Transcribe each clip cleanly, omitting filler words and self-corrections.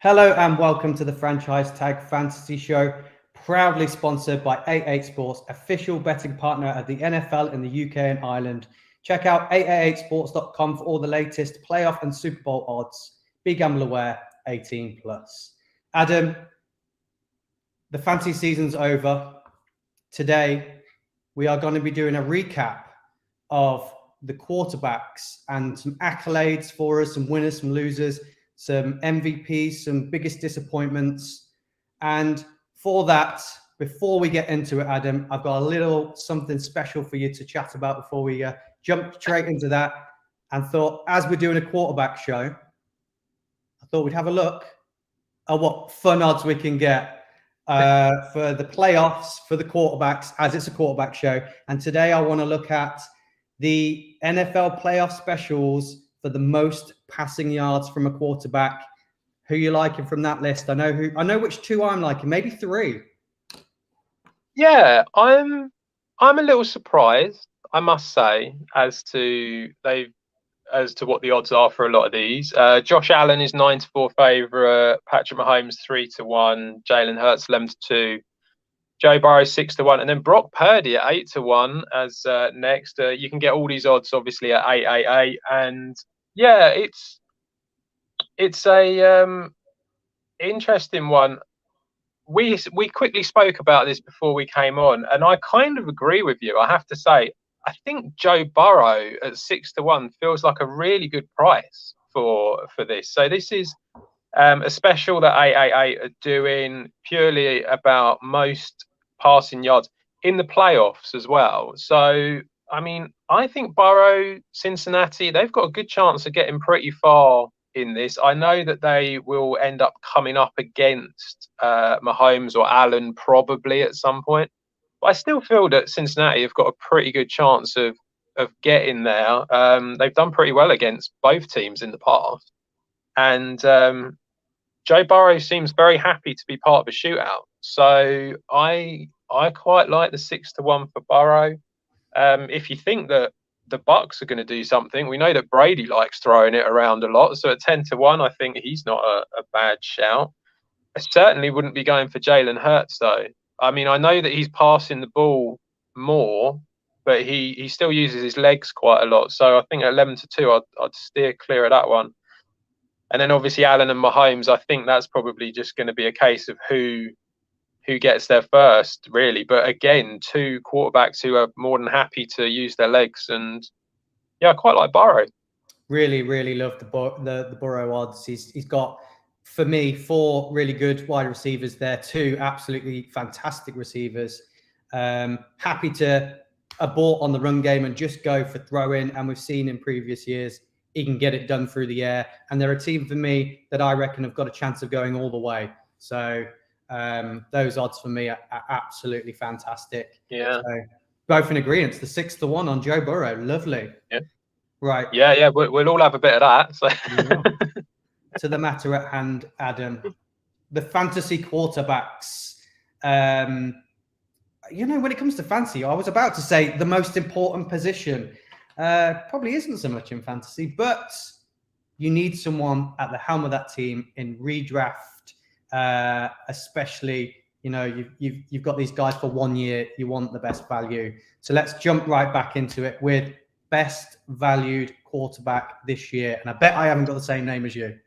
Hello and welcome to the Franchise Tag Fantasy Show, proudly sponsored by 88 Sports, official betting partner of the NFL in the UK and Ireland. Check out 888sports.com for all the latest playoff and Super Bowl odds. Be gamble aware, 18 plus. Adam, the fantasy season's over. Today, we are going to be doing a recap of the quarterbacks and some accolades for us, some winners, some losers, some MVPs, some biggest disappointments. And for that, before we get into it, Adam, I've got a little something special for you to chat about before we jump straight into that. And thought, as we're doing a quarterback show, I thought we'd have a look at what fun odds we can get for the playoffs, for the quarterbacks, as it's a quarterback show. And today I want to look at the NFL playoff specials for the most passing yards from a quarterback. Who you liking from that list? I know which two I'm liking, maybe three. Yeah, I'm a little surprised, I must say, as to what the odds are for a lot of these. Josh Allen is 9-4 favourite, Patrick Mahomes 3-1, Jalen Hurts 11-2, Joe Burrow 6-1, and then Brock Purdy at 8-1 as next. You can get all these odds obviously at 888, and yeah, it's a interesting one. We quickly spoke about this before we came on, and I kind of agree with you. I have to say, I think Joe Burrow at 6-1 feels like a really good price for this. So this is a special that 888 are doing purely about most passing yards in the playoffs as well. So I mean, I think Burrow, Cincinnati, they've got a good chance of getting pretty far in this. I know that they will end up coming up against Mahomes or Allen probably at some point. But I still feel that Cincinnati have got a pretty good chance of getting there. They've done pretty well against both teams in the past. And Joe Burrow seems very happy to be part of a shootout. So I quite like the 6-1 for Burrow. If you think that the Bucks are going to do something, we know that Brady likes throwing it around a lot. So at 10-1, I think he's not a bad shout. I certainly wouldn't be going for Jalen Hurts though. I mean, I know that he's passing the ball more, but he still uses his legs quite a lot. So I think at 11-2, I'd steer clear of that one. And then obviously Allen and Mahomes, I think that's probably just going to be a case of who gets there first, really. But again, two quarterbacks who are more than happy to use their legs, and yeah, I quite like Burrow. Really, really love the Burrow odds. He's got, for me, 4 really good wide receivers there, 2 absolutely fantastic receivers. Happy to abort on the run game and just go for throw-in. And we've seen in previous years he can get it done through the air. And they're a team for me that I reckon have got a chance of going all the way. So those odds for me are absolutely fantastic. Yeah. So both in agreement. The 6-1 on Joe Burrow. Lovely. Yeah. Right. Yeah. We'll all have a bit of that. So. To the matter at hand, Adam, the fantasy quarterbacks. When it comes to fantasy, I was about to say the most important position. Probably isn't so much in fantasy, but you need someone at the helm of that team in redraft, especially. You've got these guys for 1 year. You want the best value. So let's jump right back into it with best valued quarterback this year. And I bet I haven't got the same name as you.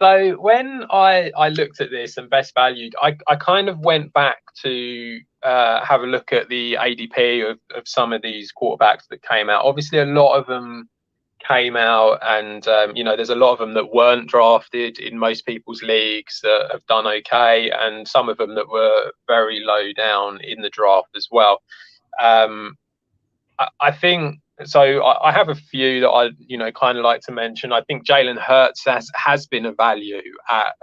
So when I looked at this and best valued, I kind of went back to have a look at the ADP of some of these quarterbacks that came out. Obviously, a lot of them came out, and there's a lot of them that weren't drafted in most people's leagues that have done okay, and some of them that were very low down in the draft as well. I think so. I have a few that I kind of like to mention. I think Jalen Hurts has been a value at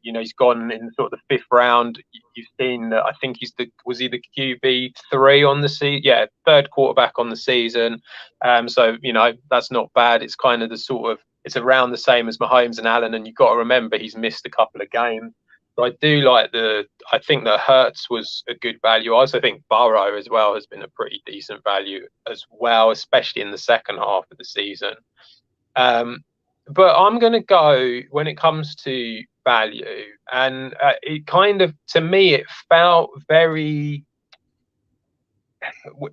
he's gone in sort of the 5th round. You've seen that. I think was he the QB3 on the season? Yeah, 3rd quarterback on the season. So that's not bad. It's kind of it's around the same as Mahomes and Allen, and you've got to remember he's missed a couple of games. So I do like I think that Hurts was a good value. I also think Burrow as well has been a pretty decent value as well, especially in the second half of the season. but I'm going to go when it comes to value, and it kind of, to me, it felt very.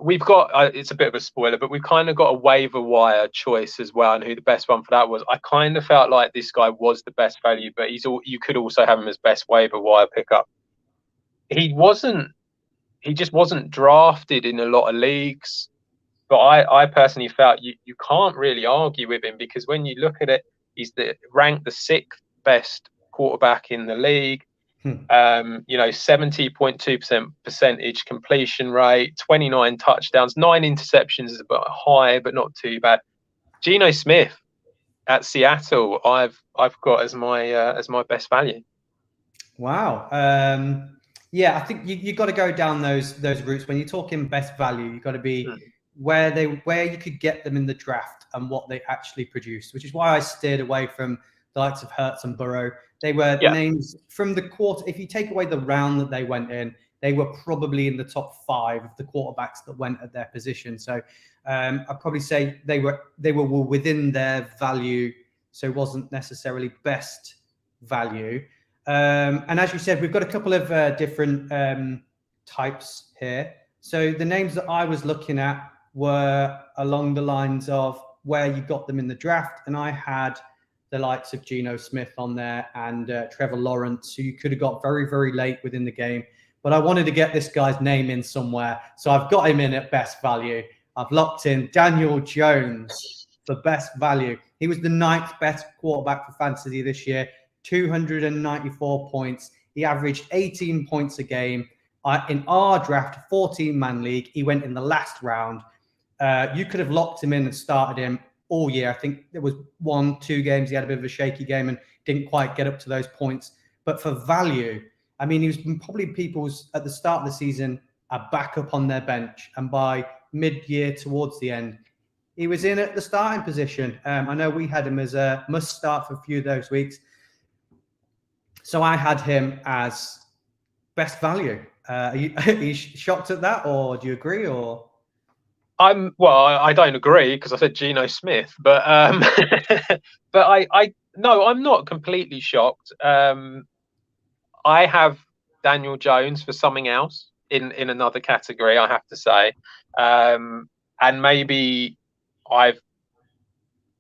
We've got it's a bit of a spoiler, but we've kind of got a waiver wire choice as well, and who the best one for that was. I kind of felt like this guy was the best value, but you could also have him as best waiver wire pickup. He wasn't. He just wasn't drafted in a lot of leagues. But I personally felt you can't really argue with him, because when you look at it, he's ranked the 6th best quarterback in the league. 70.2% percentage completion rate, 29 touchdowns, 9 interceptions is a bit high, but not too bad. Geno Smith at Seattle, I've got as my best value. Wow. Yeah, I think you got to go down those routes when you're talking best value. You got to be where you could get them in the draft and what they actually produce, which is why I steered away from the likes of Hurts and Burrow. They were names from the quarter. If you take away the round that they went in, they were probably in the top 5 of the quarterbacks that went at their position. So I'd probably say they were within their value, so it wasn't necessarily best value. And as you said, we've got a couple of different types here. So the names that I was looking at were along the lines of where you got them in the draft, and I had the likes of Geno Smith on there and Trevor Lawrence, who you could have got very, very late within the game. But I wanted to get this guy's name in somewhere, so I've got him in at best value. I've locked in Daniel Jones for best value. He was the 9th best quarterback for fantasy this year, 294 points. He averaged 18 points a game. In our draft, 14-man league, he went in the last round. You could have locked him in and started him all year. I think there was 1-2 games he had a bit of a shaky game and didn't quite get up to those points. But for value, I mean, he was probably people's, at the start of the season, a backup on their bench. And by mid-year towards the end, he was in at the starting position. I know we had him as a must start for a few of those weeks. So I had him as best value. Are you shocked at that, or do you agree? Or I don't agree, because I said Geno Smith, but but no, I'm not completely shocked. I have Daniel Jones for something else in another category, I have to say, and maybe I've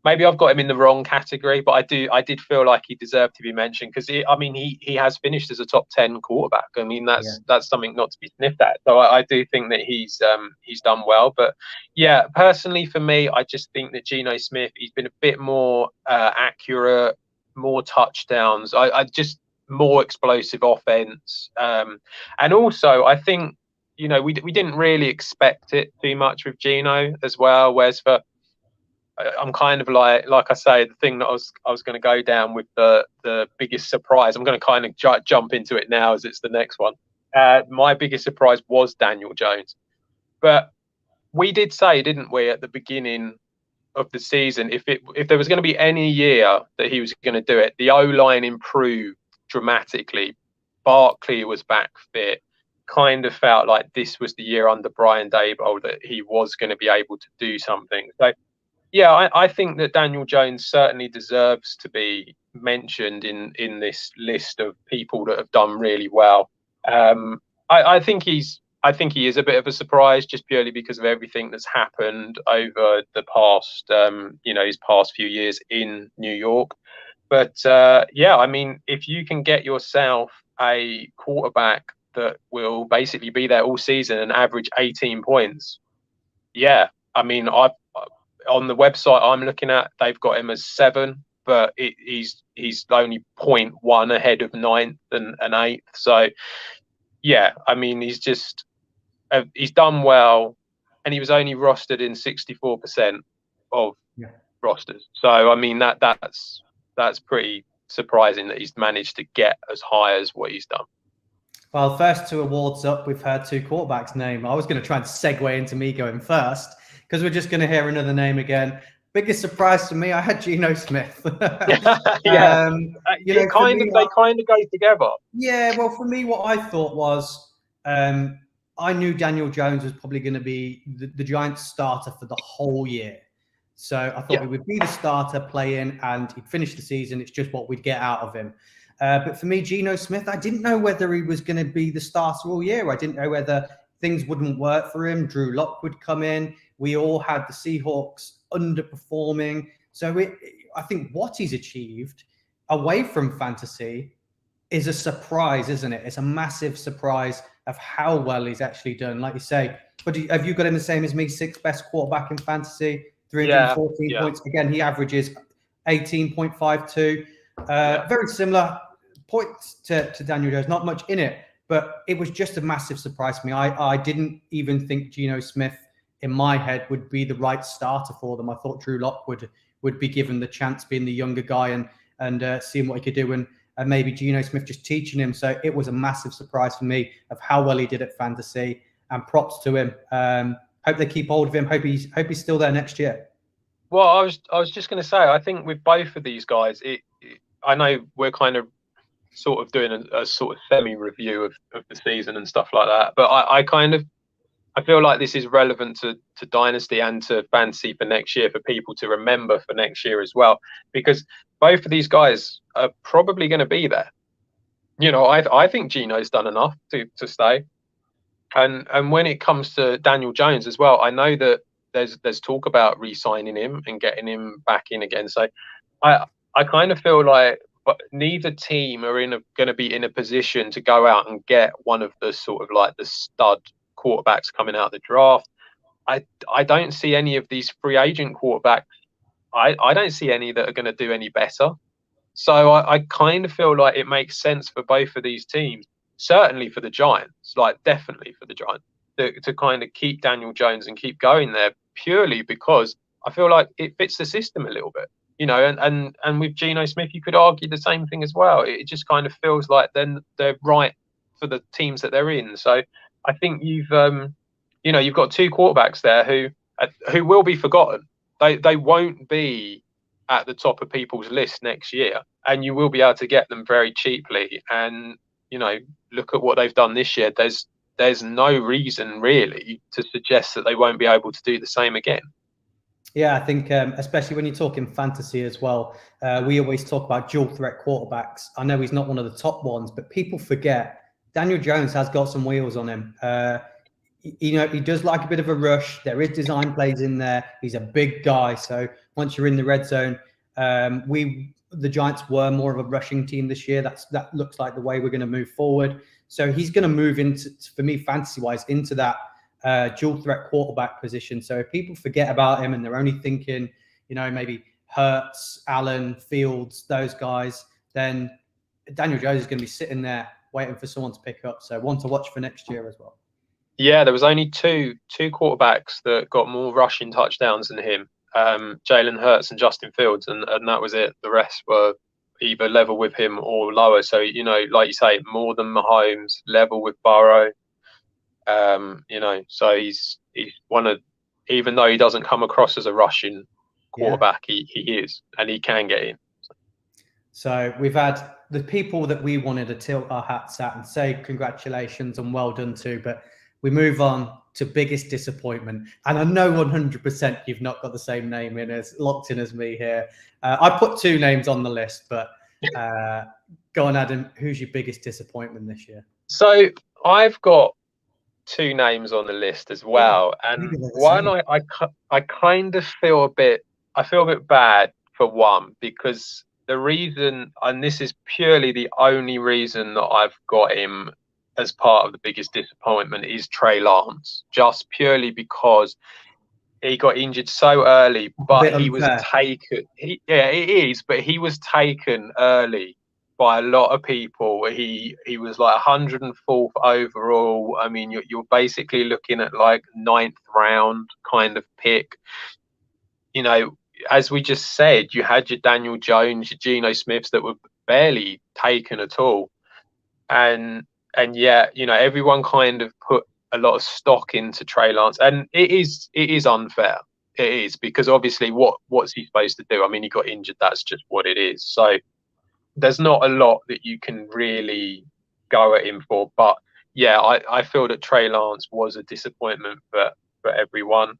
got him in the wrong category, but I did feel like he deserved to be mentioned, because he has finished as a top 10 quarterback. I mean, that's something not to be sniffed at. So I do think that he's done well. But yeah, personally for me, I just think that Geno Smith, he's been a bit more accurate, more touchdowns. I just more explosive offense, and also I think we didn't really expect it too much with Geno as well. Whereas I'm kind of like I say, the thing that I was going to go down with the biggest surprise, I'm going to kind of jump into it now as it's the next one. My biggest surprise was Daniel Jones. But we did say, didn't we, at the beginning of the season, if there was going to be any year that he was going to do it, the O-line improved dramatically. Barkley was back fit. Kind of felt like this was the year under Brian Daboll that he was going to be able to do something. So yeah, I think that Daniel Jones certainly deserves to be mentioned in this list of people that have done really well. I think he is a bit of a surprise, just purely because of everything that's happened over the past, his past few years in New York. But yeah, I mean, if you can get yourself a quarterback that will basically be there all season and average 18 points, yeah, I mean, on the website I'm looking at, they've got him as 7, but he's only 0.1 ahead of 9th and 8th. So yeah, I mean, he's done well, and he was only rostered in 64% of rosters. So I mean, that's pretty surprising that he's managed to get as high as what he's done. Well, first 2 awards up, we've heard 2 quarterbacks' name. I was going to try and segue into me going first, because we're just going to hear another name again. Biggest surprise to me, I had Geno Smith. Yeah, they kind of go together. Yeah, well, for me, what I thought was, I knew Daniel Jones was probably going to be the Giants starter for the whole year. So I thought Yeah. he would be the starter, play in, and he'd finish the season. It's just what we'd get out of him. But for me, Geno Smith, I didn't know whether he was going to be the starter all year. I didn't know whether things wouldn't work for him. Drew Lock would come in. We all had the Seahawks underperforming. So I think what he's achieved away from fantasy is a surprise, isn't it? It's a massive surprise of how well he's actually done. Like you say, but have you got him the same as me? 6th best quarterback in fantasy, 314 points. Again, he averages 18.52. Very similar points to Daniel Jones. Not much in it, but it was just a massive surprise to me. I didn't even think Geno Smith in my head would be the right starter for them. I thought Drew Lock would be given the chance, being the younger guy and seeing what he could do, and maybe Geno Smith just teaching him. So it was a massive surprise for me of how well he did at fantasy, and props to him. Hope they keep hold of him. Hope he's still there next year. Well, I was just going to say, I think with both of these guys, I know we're kind of sort of doing a sort of semi-review of the season and stuff like that, but I feel like this is relevant to Dynasty and to fantasy for next year, for people to remember for next year as well, because both of these guys are probably going to be there. You know, I think Geno's done enough to stay. And when it comes to Daniel Jones as well, I know that there's talk about re-signing him and getting him back in again. So I kind of feel like neither team are going to be in a position to go out and get one of the sort of like the stud quarterbacks coming out of the draft. I don't see any of these free agent quarterbacks. I don't see any that are going to do any better. So I kind of feel like it makes sense for both of these teams, certainly for the Giants, like definitely for the Giants, to kind of keep Daniel Jones and keep going there, purely because I feel like it fits the system a little bit, you know, and with Geno Smith, you could argue the same thing as well. It just kind of feels like then they're right for the teams that they're in. So I think you've got two quarterbacks there who will be forgotten. They won't be at the top of people's list next year, and you will be able to get them very cheaply. And you know, look at what they've done this year. There's no reason really to suggest that they won't be able to do the same again. Yeah, I think especially when you're talking fantasy as well, we always talk about dual threat quarterbacks. I know he's not one of the top ones, but people forget Daniel Jones has got some wheels on him. You know, he does like a bit of a rush. There is design plays in there. He's a big guy. So once you're in the red zone, the Giants were more of a rushing team this year. That looks like the way we're going to move forward. So he's going to move into, for me, fantasy-wise, into that dual threat quarterback position. So if people forget about him and they're only thinking, you know, maybe Hurts, Allen, Fields, those guys, then Daniel Jones is going to be sitting there waiting for someone to pick up. So one to watch for next year as well. Yeah, there was only two quarterbacks that got more rushing touchdowns than him, Jalen Hurts and Justin Fields, and that was it. The rest were either level with him or lower. So, you know, like you say, more than Mahomes, level with Burrow. You know, so he's one of, even though he doesn't come across as a rushing quarterback, he is, and he can get in. So we've had the people that we wanted to tilt our hats at and say congratulations and well done to, but we move on to biggest disappointment. And I know 100% you've not got the same name locked in as me here. I put two names on the list, but go on, Adam. Who's your biggest disappointment this year? So I've got two names on the list as well, and one I kind of feel a bit bad for one, because the reason, and this is purely the only reason that I've got him as part of the biggest disappointment, is Trey Lance, just purely because he got injured so early, but he was taken. It is, but he was taken early by a lot of people. He was like 104th overall. I mean, you're basically looking at like 9th round kind of pick. You know, as we just said, you had your Daniel Jones, your Geno Smiths that were barely taken at all, and yet, you know, everyone kind of put a lot of stock into Trey Lance, and it is unfair. It is, because obviously what's he supposed to do? I mean, he got injured. That's just what it is. So there's not a lot that you can really go at him for. But yeah, I feel that Trey Lance was a disappointment for everyone.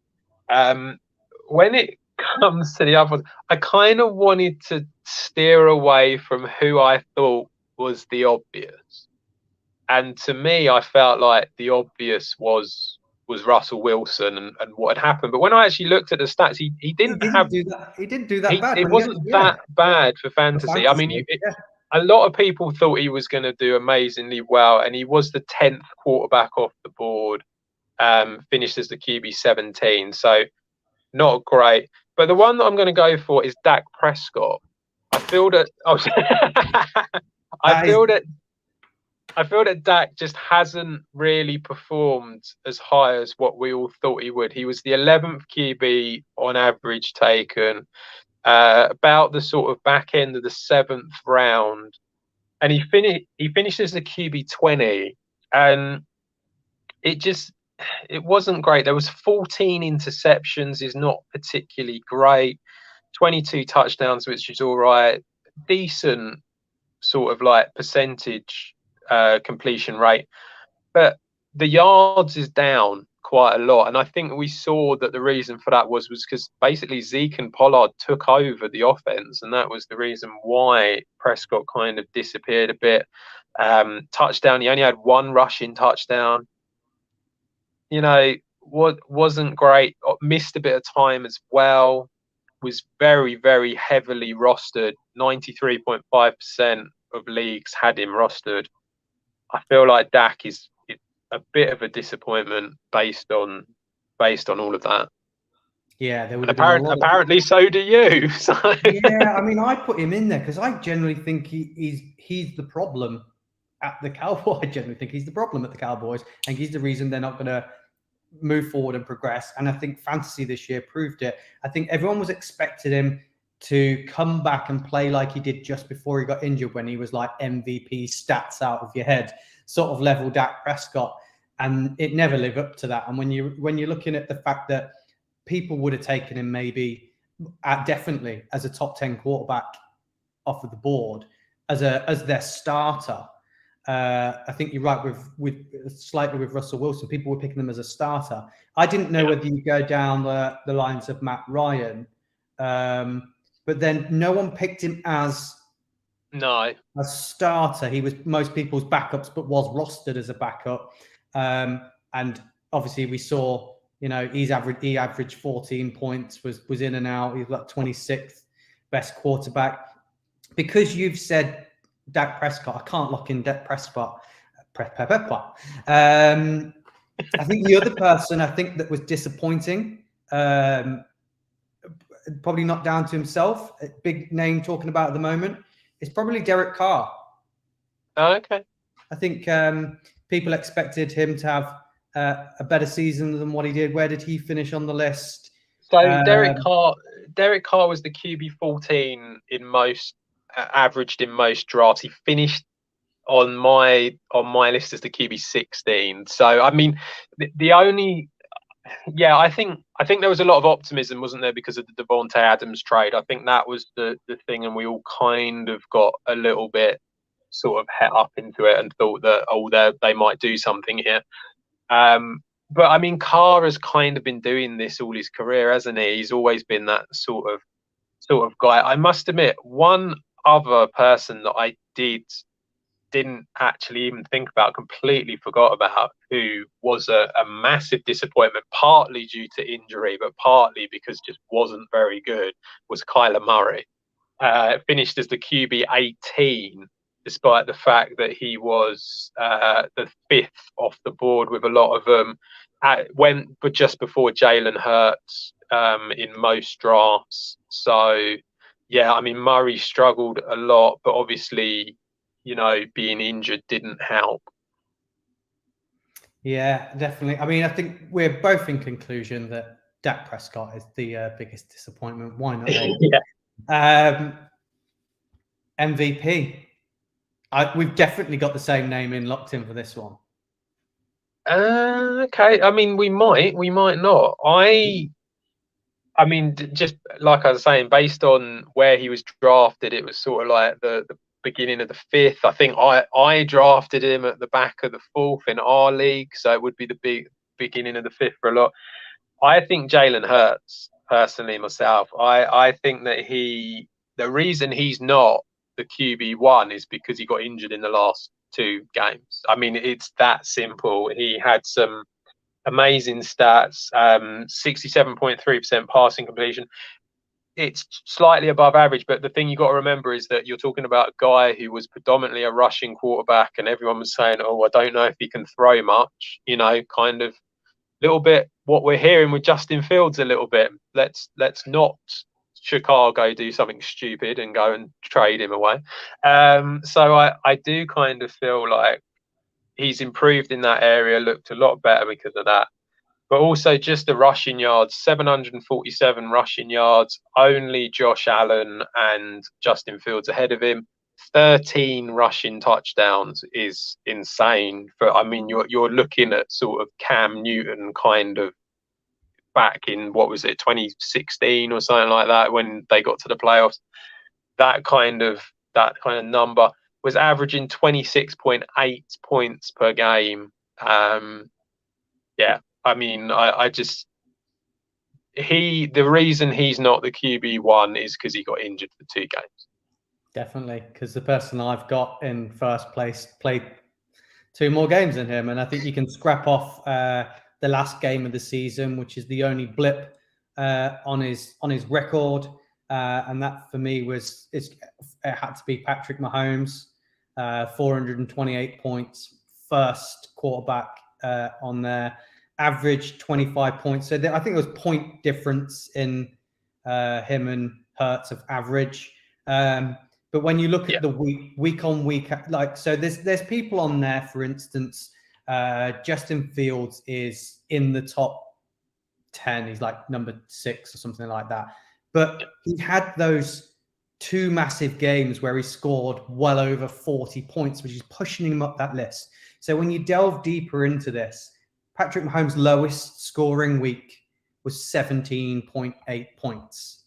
When it comes to the other ones, I kind of wanted to steer away from who I thought was the obvious. And to me, I felt like the obvious was Russell Wilson and what had happened. But when I actually looked at the stats, he didn't have do that. He didn't do that bad. it wasn't that bad for fantasy. I mean, a lot of people thought he was going to do amazingly well, and he was the 10th quarterback off the board, finished as the QB 17. So not great. But the one that I'm going to go for is Dak Prescott. I feel that I feel that Dak just hasn't really performed as high as what we all thought he would. He was the 11th QB on average taken, about the sort of back end of the 7th round, and he finished as the QB 20, and it wasn't great. There was 14 interceptions, is not particularly great. 22 touchdowns, which is all right. Decent sort of like percentage completion rate, but the yards is down quite a lot, and I think we saw that the reason for that was because basically Zeke and Pollard took over the offense, and that was the reason why Prescott kind of disappeared a bit. Touchdown, he only had one rushing touchdown. You know, what wasn't great. Missed a bit of time as well. Was very, very heavily rostered. 93.5% of leagues had him rostered. I feel like Dak is a bit of a disappointment based on all of that. Yeah, there would apparently so do you. So. Yeah, I mean, I put him in there because I generally think he's the problem at the Cowboys. I generally think he's the problem at the Cowboys, and he's the reason they're not going to move forward and progress. And I think fantasy this year proved it. I think everyone was expecting him to come back and play like he did just before he got injured, when he was like MVP stats out of your head, sort of level Dak Prescott, and it never lived up to that. And when you're looking at the fact that people would have taken him maybe definitely as a top 10 quarterback off of the board as their starter. I think you're right with slightly with Russell Wilson. People were picking them as a starter. I didn't know whether you go down the lines of Matt Ryan, but then no one picked him as a starter. He was most people's backups, but was rostered as a backup. And obviously we saw, he averaged 14 points, was in and out. He was like 26th best quarterback. Because you've said Dak Prescott, I can't lock in Dak Prescott. I think the other person that was disappointing, probably not down to himself, a big name talking about at the moment, is probably Derek Carr. Oh, okay. I think people expected him to have a better season than what he did. Where did he finish on the list? So Derek Carr was the QB 14 in most, averaged in most drafts. He finished on my list as the QB 16. So I mean, the only. Yeah, I think there was a lot of optimism, wasn't there, because of the Davante Adams trade. I think that was the thing, and we all kind of got a little bit sort of het up into it and thought that they might do something here. But I mean, Carr has kind of been doing this all his career, hasn't he? He's always been that sort of guy. I must admit, one other person that I didn't actually even think about, completely forgot about, who was a massive disappointment, partly due to injury, but partly because just wasn't very good, was Kyler Murray. Finished as the QB 18, despite the fact that he was the 5th off the board with a lot of them. But just before Jalen Hurts in most drafts. So, yeah, I mean, Murray struggled a lot, but obviously, being injured didn't help. Yeah, definitely. I mean, I think we're both in conclusion that Dak Prescott is the biggest disappointment. Why not? Yeah. MVP. We've definitely got the same name locked in for this one. Okay. I mean, we might not. I mean, just like I was saying, based on where he was drafted, it was sort of like the beginning of the 5th. I think I drafted him at the back of the 4th in our league, so it would be the beginning of the 5th for a lot. I think Jalen Hurts. personally myself. I think that the reason he's not the QB1 is because he got injured in the last 2 games. I mean, it's that simple. He had some amazing stats, 67.3% passing completion. It's slightly above average, but the thing you got to remember is that you're talking about a guy who was predominantly a rushing quarterback, and everyone was saying, "Oh, I don't know if he can throw much." Kind of little bit what we're hearing with Justin Fields a little bit. Let's not Chicago do something stupid and go and trade him away. So I do kind of feel like he's improved in that area, looked a lot better because of that. But also just the rushing yards, 747 rushing yards, only Josh Allen and Justin Fields ahead of him. 13 rushing touchdowns is insane. You're looking at sort of Cam Newton kind of back in, what was it, 2016 or something like that, when they got to the playoffs. That kind of number was averaging 26.8 points per game. The reason he's not the QB1 is because he got injured for 2 games. Definitely, because the person I've got in first place played 2 more games than him, and I think you can scrap off the last game of the season, which is the only blip on his record, and that for me it had to be Patrick Mahomes, 428 points, first quarterback on there. Average 25 points. So I think there was point difference in him and Hurts of average. But when you look at the week on week, so there's people on there, for instance, Justin Fields is in the top 10. He's like number 6 or something like that. But he had those 2 massive games where he scored well over 40 points, which is pushing him up that list. So when you delve deeper into this, Patrick Mahomes' lowest scoring week was 17.8 points.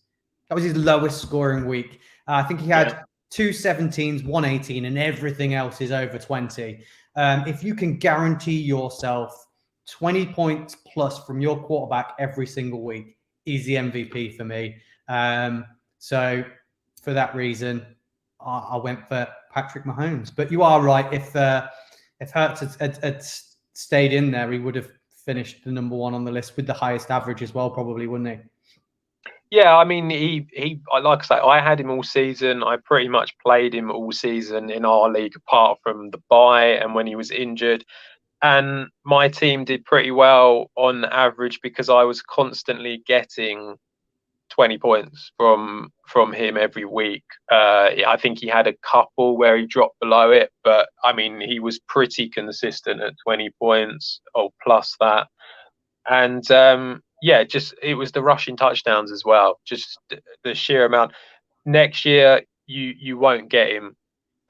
That was his lowest scoring week. I think he had 2 17s, 1 18, and everything else is over 20. If you can guarantee yourself 20 points plus from your quarterback every single week, he's the MVP for me. So for that reason, I went for Patrick Mahomes. But you are right. If Hurts had stayed in there, he would have finished the number 1 on the list with the highest average as well, probably, wouldn't he? Yeah, I mean, he like I say, I had him all season. I pretty much played him all season in our league, apart from the bye and when he was injured. And my team did pretty well on average because I was constantly getting 20 points from him every week. I think he had a couple where he dropped below it, but I mean, he was pretty consistent at 20 points or plus that. And it was the rushing touchdowns as well, just the sheer amount. Next year, you won't get him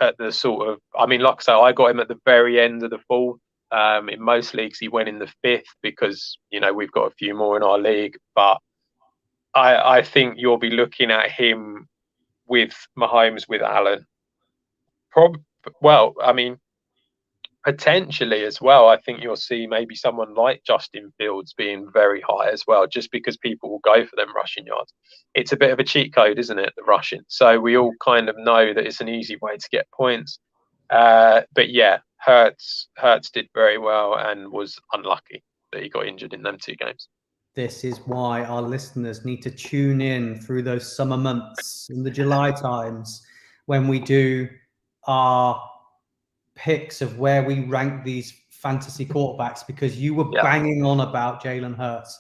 at the sort of, I mean, like I say, I got him at the very end of the 4th. In most leagues, he went in the 5th because, we've got a few more in our league, but I think you'll be looking at him with Mahomes, with Allen. Potentially as well, I think you'll see maybe someone like Justin Fields being very high as well, just because people will go for them rushing yards. It's a bit of a cheat code, isn't it, the rushing? So we all kind of know that it's an easy way to get points. But yeah, Hurts did very well and was unlucky that he got injured in them 2 games. This is why our listeners need to tune in through those summer months, in the July times, when we do our picks of where we rank these fantasy quarterbacks, because you were banging on about Jalen Hurts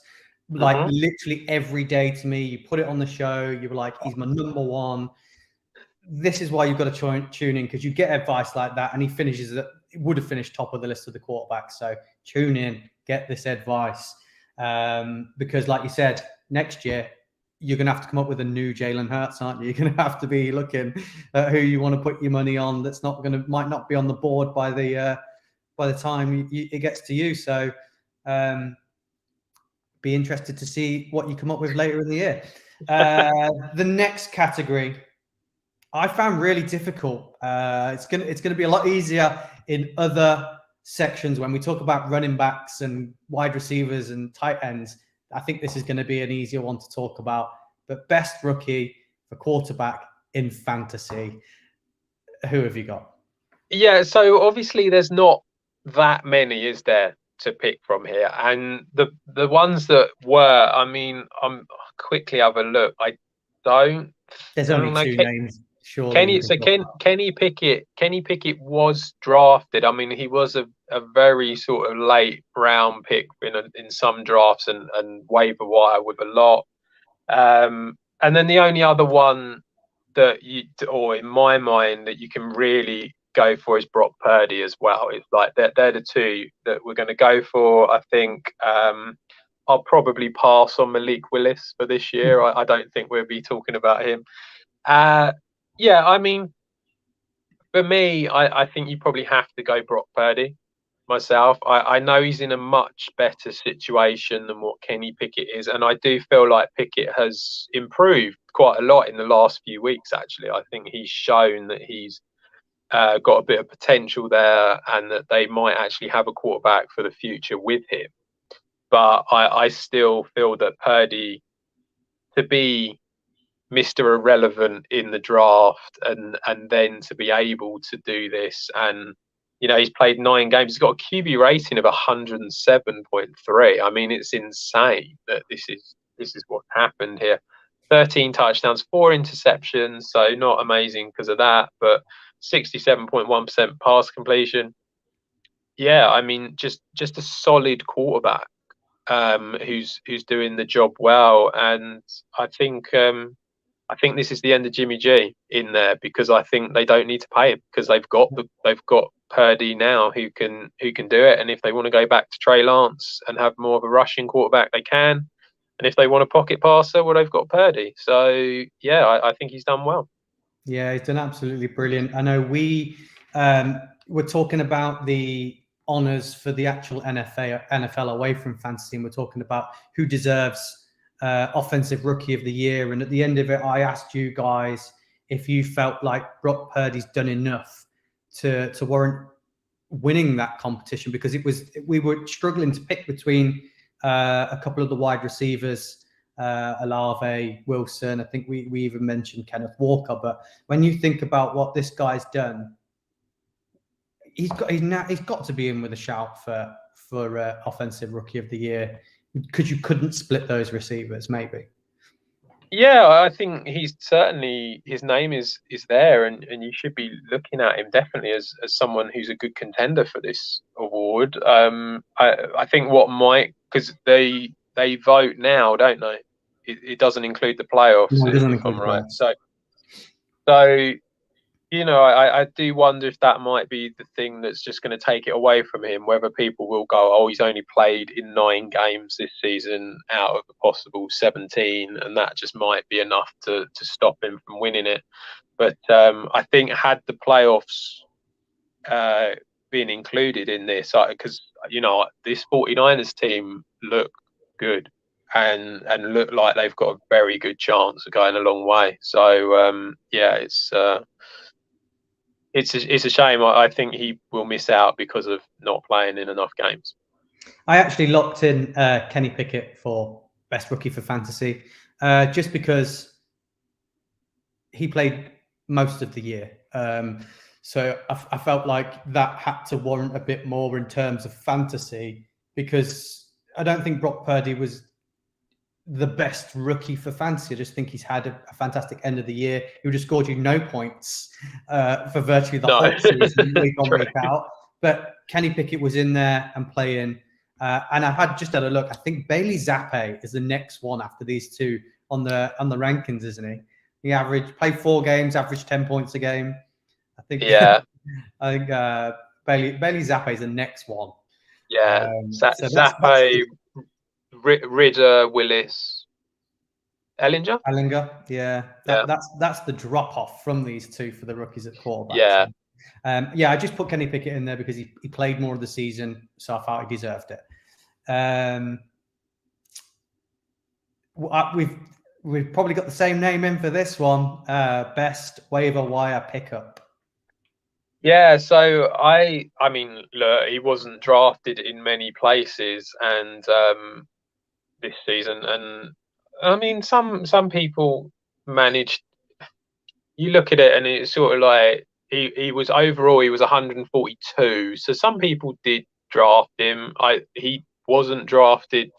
like literally every day to me. You put it on the show. You were like, he's my number 1. This is why you've got to tune in, because you get advice like that, and he would have finished top of the list of the quarterbacks. So tune in, get this advice. Because like you said, next year you're going to have to come up with a new Jalen Hurts, aren't you? You're going to have to be looking at who you want to put your money on. That's might not be on the board by the time it gets to you. So be interested to see what you come up with later in the year. The next category I found really difficult. It's gonna be a lot easier in other sections when we talk about running backs and wide receivers and tight ends. I think this is going to be an easier one to talk about. But best rookie for quarterback in fantasy, who have you got? Yeah, so obviously there's not that many, is there, to pick from here? And the ones that were, I mean, I'm quickly have a look. I don't. There's I only don't know. two names, surely you can talk about. Kenny Pickett was drafted. I mean, he was a very sort of late round pick in some drafts and waiver wire with a lot. And then the only other one that or in my mind, that you can really go for is Brock Purdy as well. It's like they're the two that we're going to go for. I think I'll probably pass on Malik Willis for this year. I don't think we'll be talking about him. Yeah, I mean, for me, I think you probably have to go Brock Purdy myself. I know he's in a much better situation than what Kenny Pickett is, and I do feel like Pickett has improved quite a lot in the last few weeks. Actually, I think he's shown that he's got a bit of potential there, and that they might actually have a quarterback for the future with him. But I still feel that Purdy, to be Mr. Irrelevant in the draft, and then to be able to do this, and he's played 9 games. He's got a QB rating of 107.3. I mean, it's insane that this is what happened here. 13 touchdowns, 4 interceptions, so not amazing because of that, but 67.1% pass completion. Yeah, I mean, just a solid quarterback who's doing the job well, and I think this is the end of Jimmy G in there, because I think they don't need to pay him, because they've got Purdy now who can do it. And if they want to go back to Trey Lance and have more of a rushing quarterback, they can. And if they want a pocket passer, well, they've got Purdy. So yeah, I think he's done well. Yeah, he's done absolutely brilliant. I know we were talking about the honors for the actual NFL away from fantasy, and we're talking about who deserves offensive rookie of the year. And at the end of it, I asked you guys if you felt like Brock Purdy's done enough to warrant winning that competition, because we were struggling to pick between a couple of the wide receivers, Olave, Wilson. I think we even mentioned Kenneth Walker. But when you think about what this guy's done, he's got to be in with a shout for offensive rookie of the year, because you couldn't split those receivers, maybe. Yeah, I think he's certainly, his name is there, and you should be looking at him definitely as someone who's a good contender for this award. I think what might, because they vote now, don't they? It doesn't include the playoffs, No, it doesn't if I'm right. playoffs. So I do wonder if that might be the thing that's just going to take it away from him, whether people will go, oh, he's only played in 9 games this season out of a possible 17, and that just might be enough to stop him from winning it. But I think had the playoffs been included in this, because this 49ers team look good and look like they've got a very good chance of going a long way. So yeah, it's a shame. I think he will miss out because of not playing in enough games. I actually locked in Kenny Pickett for best rookie for fantasy, just because he played most of the year. So I felt like that had to warrant a bit more in terms of fantasy, because I don't think Brock Purdy was the best rookie for fantasy. I just think he's had a fantastic end of the year. He would have scored you no points for virtually the whole season, week on, week out. But Kenny Pickett was in there and playing. And I had just had a look. I think Bailey Zappi is the next one after these two on the rankings, isn't he? He played 4 games, averaged 10 points a game. I think. Yeah. I think Bailey Zappi is the next one. Yeah. Zappi, Ridder, Willis, Ellinger. Yeah. That's the drop off from these two for the rookies at quarterback. Yeah. So, yeah, I just put Kenny Pickett in there because he played more of the season, so I thought he deserved it. We've probably got the same name in for this one. Best waiver wire pickup. Yeah, so I mean, look, he wasn't drafted in many places, and this season, and I mean, some people managed. You look at it, and it's sort of like he was overall he was 142. So some people did draft him. He wasn't drafted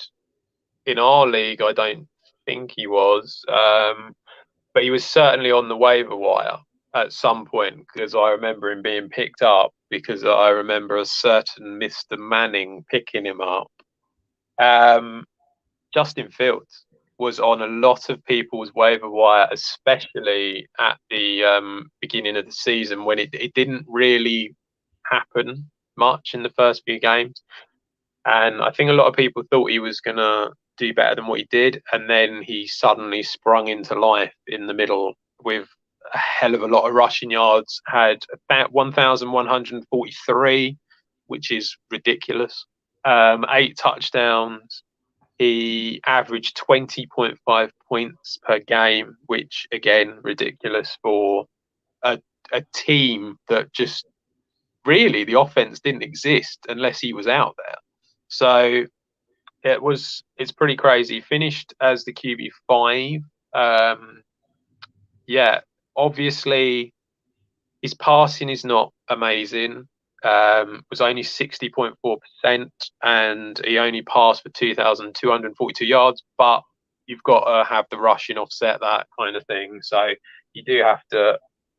in our league. I don't think he was, but he was certainly on the waiver wire at some point because I remember him being picked up because I remember a certain Mr. Manning picking him up. Justin Fields was on a lot of people's waiver wire, especially at the beginning of the season when it didn't really happen much in the first few games. And I think a lot of people thought he was going to do better than what he did. And then he suddenly sprung into life in the middle with a hell of a lot of rushing yards, had about 1,143, which is ridiculous. 8 touchdowns. He averaged 20.5 points per game, which again, ridiculous for a team that just really the offense didn't exist unless he was out there. So it's pretty crazy. Finished as the QB5. Obviously his passing is not amazing. Was only 60.4%, and he only passed for 2,242 yards. But you've got to have the rushing offset that kind of thing. So you do have to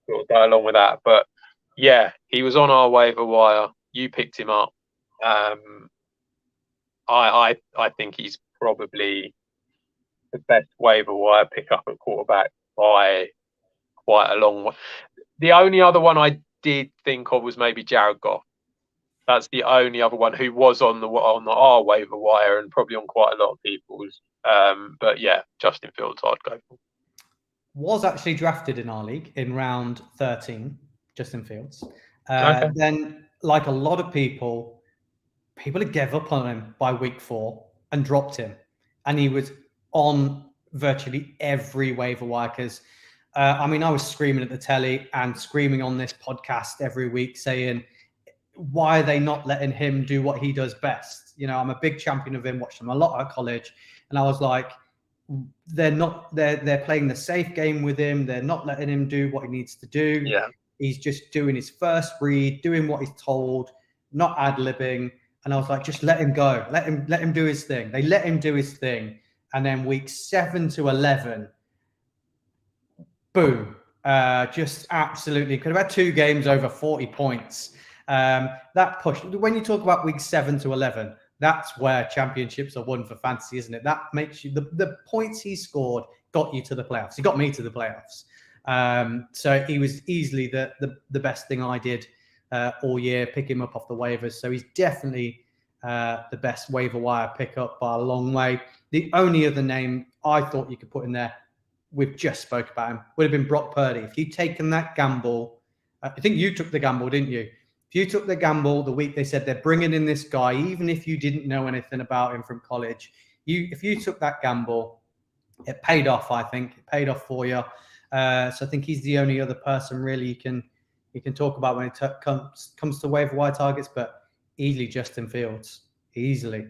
sort of go along with that. But yeah, he was on our waiver wire. You picked him up. I think he's probably the best waiver wire pickup at quarterback by quite a long way. The only other one I did think of was maybe Jared Goff. That's the only other one who was on our waiver wire and probably on quite a lot of people's. But yeah, Justin Fields, I'd go for. Was actually drafted in our league in round 13, Justin Fields. Okay. Then, like a lot of people had gave up on him by week 4 and dropped him. And he was on virtually every waiver wire because, I was screaming at the telly and screaming on this podcast every week saying, why are they not letting him do what he does best? I'm a big champion of him, watched him a lot at college. And I was like, they're playing the safe game with him. They're not letting him do what he needs to do. Yeah. He's just doing his first read, doing what he's told, not ad-libbing. And I was like, just let him go. Let him do his thing. They let him do his thing. And then week 7 to 11, boom. Just absolutely could have had 2 games over 40 points. That push. When you talk about week 7 to 11, that's where championships are won for fantasy, isn't it? That makes you the points he scored got you to the playoffs. He got me to the playoffs. So he was easily the best thing I did all year, pick him up off the waivers. So he's definitely the best waiver wire pickup by a long way. The only other name I thought you could put in there, we've just spoke about him, would have been Brock Purdy. If you'd taken that gamble, I think you took the gamble, didn't you? If you took the gamble the week they said they're bringing in this guy, even if you didn't know anything about him from college, if you took that gamble, it paid off. I think it paid off for you. So I think he's the only other person really you can talk about when it comes to waiver wire targets. But easily Justin Fields, easily.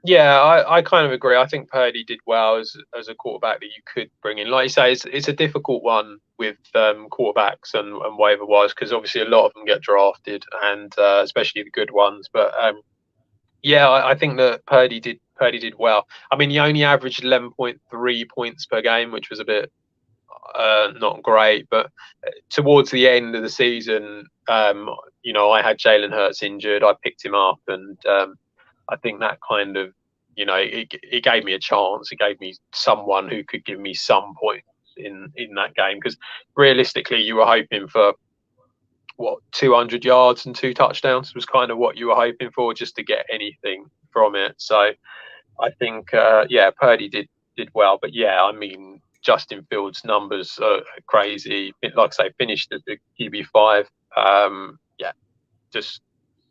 Yeah, I kind of agree. I think Purdy did well as a quarterback that you could bring in. Like you say, it's a difficult one with quarterbacks and waiver wires because obviously a lot of them get drafted, and especially the good ones. But I think that Purdy did well. He only averaged 11.3 points per game, which was a bit not great. But towards the end of the season, I had Jalen Hurts injured. I picked him up, and I think that kind of, it gave me a chance. It gave me someone who could give me some points in that game because realistically, you were hoping for 200 yards and 2 touchdowns was kind of what you were hoping for just to get anything from it. So I think, Purdy did well. But Justin Fields' numbers are crazy. Like I say, finished as the QB5. Just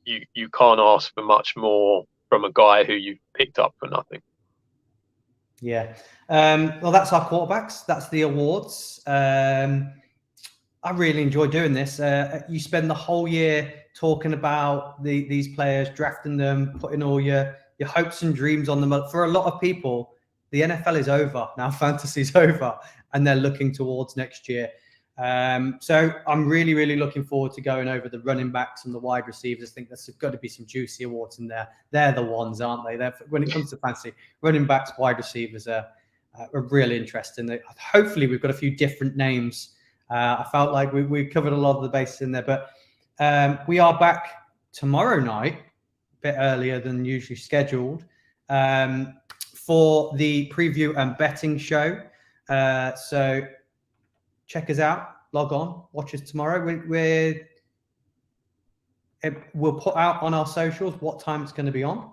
you can't ask for much more from a guy who you picked up for nothing. Yeah. Well, that's our quarterbacks. That's the awards. I really enjoy doing this. You spend the whole year talking about these players, drafting them, putting all your your hopes and dreams on them. For a lot of people, the NFL is over now. Fantasy's over, and they're looking towards next year. So I'm really, really looking forward to going over the running backs and the wide receivers. I think there's got to be some juicy awards in there. They're the ones, aren't they? When it comes to fantasy, running backs, wide receivers are really interesting. Hopefully, we've got a few different names. I felt like we covered a lot of the bases in there, but we are back tomorrow night, a bit earlier than usually scheduled, for the preview and betting show. So check us out, log on, watch us tomorrow. We'll put out on our socials what time it's going to be on.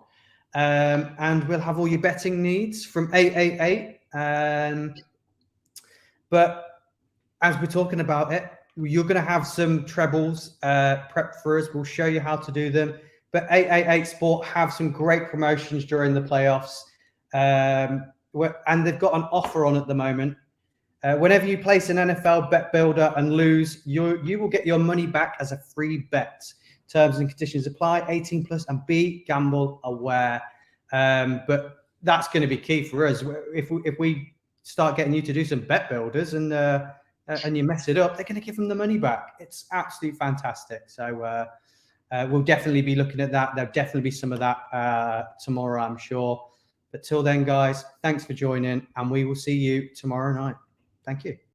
And we'll have all your betting needs from 888. But as we're talking about it, you're going to have some trebles prepped for us. We'll show you how to do them. But 888 Sport have some great promotions during the playoffs. And they've got an offer on at the moment. Whenever you place an NFL bet builder and lose, you will get your money back as a free bet. Terms and conditions apply, 18 plus, and be gamble aware. But that's going to be key for us. If we start getting you to do some bet builders and you mess it up, they're going to give them the money back. It's absolutely fantastic. So we'll definitely be looking at that. There'll definitely be some of that tomorrow, I'm sure. But till then, guys, thanks for joining, and we will see you tomorrow night. Thank you.